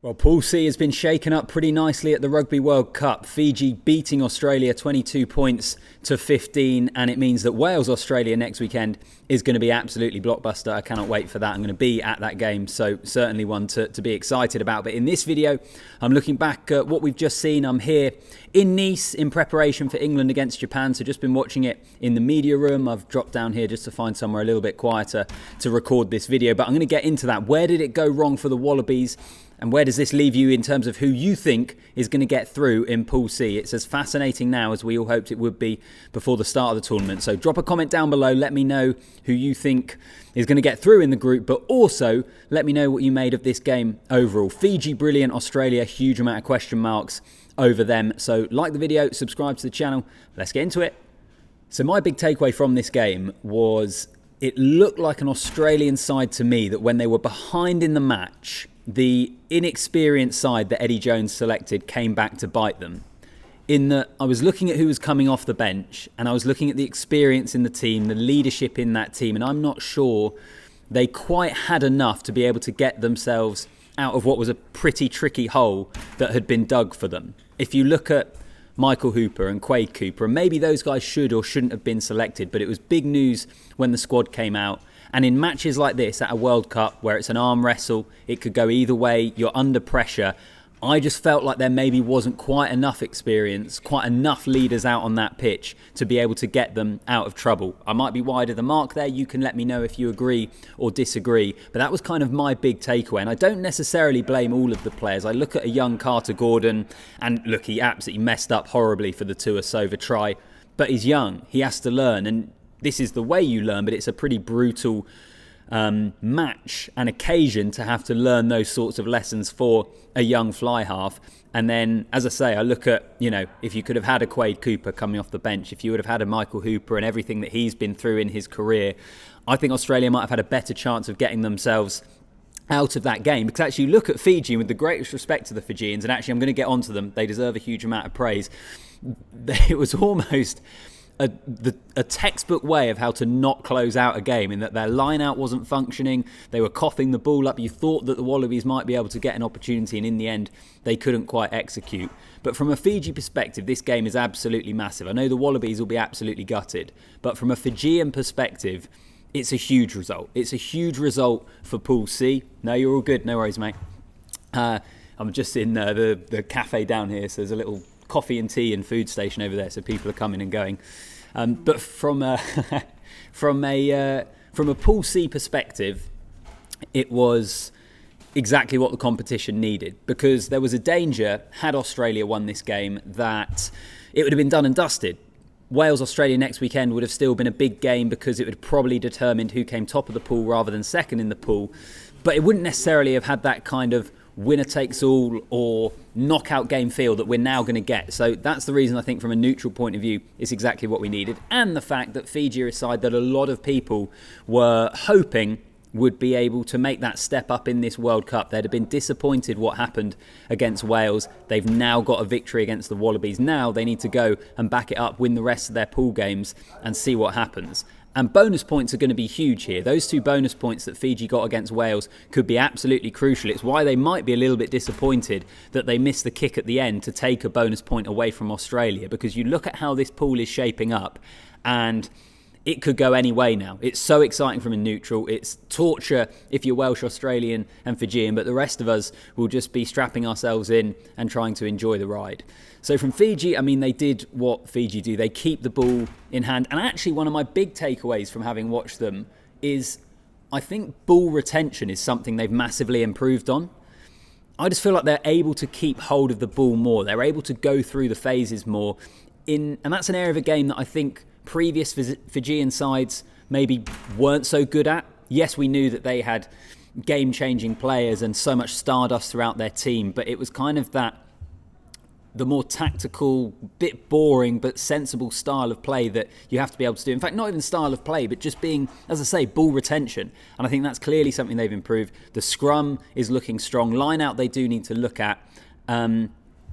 Well, Pool C has been shaken up pretty nicely at the Rugby World Cup. Fiji beating Australia 22 points to 15, and it means that Wales-Australia next weekend is going to be absolutely blockbuster. I cannot wait for that. I'm going to be at that game, so certainly one to be excited about. But in this video, I'm looking back at what we've just seen. I'm here in Nice in preparation for England against Japan, so just been watching it in the media room. I've dropped down here just to find somewhere a little bit quieter to record this video, but I'm going to get into that. Where did it go wrong for the Wallabies? And where does this leave you in terms of who you think is going to get through in Pool C? It's as fascinating now as we all hoped it would be before the start of the tournament. So drop a comment down below. Let me know who you think is going to get through in the group. But also, let me know what you made of this game overall. Fiji, brilliant. Australia, huge amount of question marks over them. So like the video, subscribe to the channel. Let's get into it. So my big takeaway from this game was it looked like an Australian side to me that when they were behind in the match, the inexperienced side that Eddie Jones selected came back to bite them. In that I was looking at who was coming off the bench and I was looking at the experience in the team, the leadership in that team, and I'm not sure they quite had enough to be able to get themselves out of what was a pretty tricky hole that had been dug for them. If you look at Michael Hooper and Quade Cooper, and maybe those guys should or shouldn't have been selected, but it was big news when the squad came out. And in matches like this at a World Cup where it's an arm wrestle, it could go either way, you're under pressure. I just felt like there maybe wasn't quite enough experience, quite enough leaders out on that pitch to be able to get them out of trouble. I might be wide of the mark there. You can let me know if you agree or disagree. But that was kind of my big takeaway. And I don't necessarily blame all of the players. I look at a young Carter Gordon and look, he absolutely messed up horribly for the Tuasova try. But he's young. He has to learn. And this is the way you learn, but it's a pretty brutal match and occasion to have to learn those sorts of lessons for a young fly half. And then, as I say, I look at, if you could have had a Quade Cooper coming off the bench, if you would have had a Michael Hooper and everything that he's been through in his career, I think Australia might have had a better chance of getting themselves out of that game. Because actually, look at Fiji, with the greatest respect to the Fijians, and actually I'm going to get onto them, they deserve a huge amount of praise. It was almost a textbook way of how to not close out a game, in that their line out wasn't functioning. They were coughing the ball up. You thought that the Wallabies might be able to get an opportunity, and in the end they couldn't quite execute. But from a Fiji perspective, this game is absolutely massive. I know the Wallabies will be absolutely gutted, but from a Fijian perspective, it's a huge result. It's a huge result for Pool C. No, you're all good. No worries, mate. I'm just in the cafe down here, so there's a little coffee and tea and food station over there, so people are coming and going. But from a Pool C perspective, it was exactly what the competition needed, because there was a danger, had Australia won this game, that it would have been done and dusted. Wales-Australia next weekend would have still been a big game because it would have probably determined who came top of the pool rather than second in the pool, but it wouldn't necessarily have had that kind of winner takes all or knockout game feel that we're now going to get. So that's the reason I think from a neutral point of view it's exactly what we needed. And the fact that Fiji are a side that a lot of people were hoping would be able to make that step up in this World Cup. They'd have been disappointed what happened against Wales. They've now got a victory against the Wallabies. Now they need to go and back it up, win the rest of their pool games and see what happens. And bonus points are going to be huge here. Those 2 bonus points that Fiji got against Wales could be absolutely crucial. It's why they might be a little bit disappointed that they missed the kick at the end to take a bonus point away from Australia, because you look at how this pool is shaping up and it could go any way now. It's so exciting from a neutral. It's torture if you're Welsh, Australian and Fijian, but the rest of us will just be strapping ourselves in and trying to enjoy the ride. So from Fiji, I mean, they did what Fiji do. They keep the ball in hand. And actually, one of my big takeaways from having watched them is I think ball retention is something they've massively improved on. I just feel like they're able to keep hold of the ball more. They're able to go through the phases more. And that's an area of a game that I think previous Fijian sides maybe weren't so good at. Yes, we knew that they had game-changing players and so much stardust throughout their team, but it was kind of the more tactical, bit boring but sensible style of play that you have to be able to do. In fact, not even style of play, but just being, as I say, ball retention. And I think that's clearly something they've improved. The scrum is looking strong. Line out they do need to look at.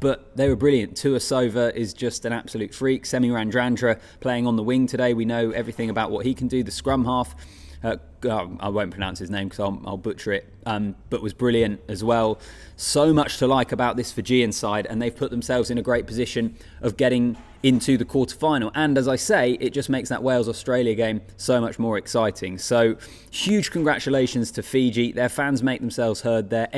But they were brilliant. Tuasova is just an absolute freak. Semi Randrandra playing on the wing today. We know everything about what he can do. The scrum half I won't pronounce his name because I'll butcher it, but was brilliant as well. So much to like about this Fijian side, and they've put themselves in a great position of getting into the quarterfinal. And as I say, it just makes that Wales-Australia game so much more exciting. So huge congratulations to Fiji. Their fans make themselves heard. They're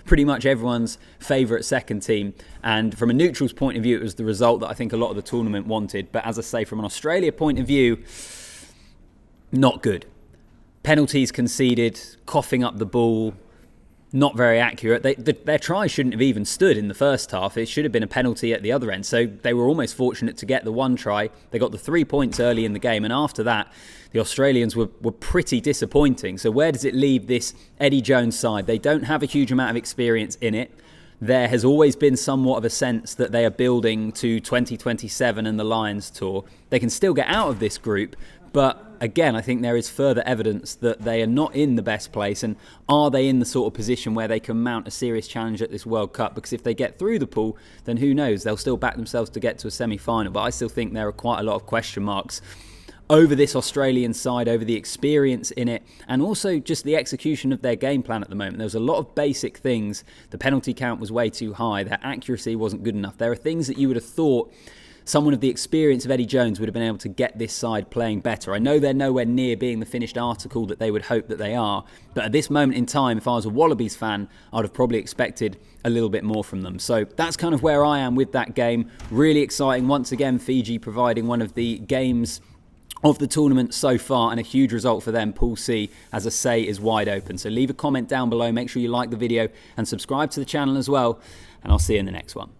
pretty much everyone's favourite second team. And from a neutral's point of view, it was the result that I think a lot of the tournament wanted. But as I say, from an Australia point of view, not good. Penalties conceded, coughing up the ball, not very accurate. Their try shouldn't have even stood in the first half. It should have been a penalty at the other end. So they were almost fortunate to get the one try. They got the 3 points early in the game. And after that, the Australians were pretty disappointing. So where does it leave this Eddie Jones side? They don't have a huge amount of experience in it. There has always been somewhat of a sense that they are building to 2027 and the Lions Tour. They can still get out of this group, but again, I think there is further evidence that they are not in the best place. And are they in the sort of position where they can mount a serious challenge at this World Cup? Because if they get through the pool, then who knows? They'll still back themselves to get to a semi-final. But I still think there are quite a lot of question marks over this Australian side, over the experience in it, and also just the execution of their game plan at the moment. There was a lot of basic things. The penalty count was way too high. Their accuracy wasn't good enough. There are things that you would have thought someone of the experience of Eddie Jones would have been able to get this side playing better. I know they're nowhere near being the finished article that they would hope that they are, but at this moment in time, if I was a Wallabies fan, I would have probably expected a little bit more from them. So that's kind of where I am with that game. Really exciting. Once again, Fiji providing one of the games of the tournament so far, and a huge result for them. Pool C, as I say, is wide open. So leave a comment down below. Make sure you like the video and subscribe to the channel as well, and I'll see you in the next one.